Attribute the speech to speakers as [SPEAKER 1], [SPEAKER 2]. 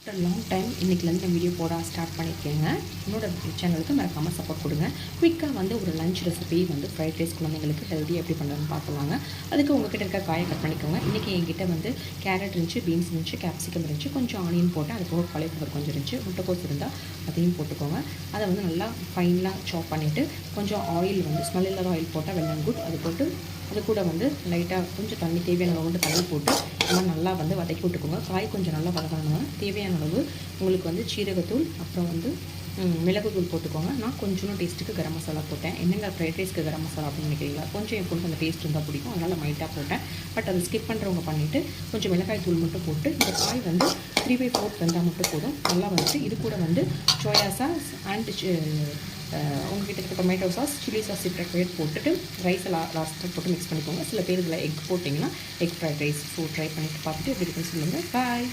[SPEAKER 1] After long time இன்றைக்கிலேருந்து நான் video போட start பண்ணியிருக்கேங்க. என்னோட சேனலுக்கு மறக்காமல் சப்போர்ட் கொடுங்க. குயிக்காக ஒரு லஞ்ச் ரெசிபி ஃப்ரைட் ரைஸ் குழந்தைங்களுக்கு ஹெல்த்தி எப்படி பண்ணுறதுன்னு பார்க்கலாங்க. அதுக்கு உங்கள்கிட்ட இருக்க காயை கட் பண்ணிக்கோங்க. இன்றைக்கி என்கிட்ட கேரட் இருந்துச்சு, பீன்ஸ் இருந்துச்சு, கேப்சிகம் இருந்துச்சு, கொஞ்சம் ஆனியன் போட்டேன். அது போக காலிஃப்ளவர் கொஞ்சம் இருந்துச்சு, முட்டைக்கோஸ் இருந்தால் அதையும் போட்டுக்கோங்க. அதை நல்லா ஃபைனாக சாப் பண்ணிவிட்டு கொஞ்சம் ஆயில் ஸ்மெல் இல்லாத ஆயில் போட்டால் வெல் அண்ட் குட். அது போட்டு அது கூட லைட்டாக கொஞ்சம் தண்ணி தேவையான அளவு தண்ணி போட்டு நல்லா வதக்கி விட்டுக்கோங்க. காய் கொஞ்சம் நல்லா வதக்கணுங்க. தேவையான அளவு உங்களுக்கு சீரகத்தூள், அப்புறம் மிளகுத்தூள் போட்டுக்கோங்க. நான் கொஞ்சம் டேஸ்ட்டுக்கு கரம் மசாலா போட்டேன். என்னங்க ஃப்ரைட் ரைஸ்க்கு கரம் மசாலா அப்படின்னு நினைக்கிறீங்களா? கொஞ்சம் என் பொண்ணு அந்த டேஸ்ட் இருந்தால் பிடிக்கும், அதனால் மைட்டாக போட்டேன். பட் அதை ஸ்கிப் பண்ணுறவங்க பண்ணிவிட்டு கொஞ்சம் மிளகாய் தூள் மட்டும் போட்டு இந்த காய் 3/4 வெந்தால் மட்டும் போதும். நல்லா இது கூட சோயா சாஸ் அண்ட் உங்கள்கிட்ட இருக்க tomato sauce, chilli sauce separate போட்டுட்டு ரைஸை லாஸ்ட்டாக போட்டு மிக்ஸ் பண்ணிக்கோங்க. சில பேர் இதில் எக் போட்டிங்கன்னா எக் ஃப்ரைட் ரைஸ் ட்ரை பண்ணிவிட்டு பார்த்துட்டு எப்படி இருக்குன்னு சொல்லுங்கள். பாய்.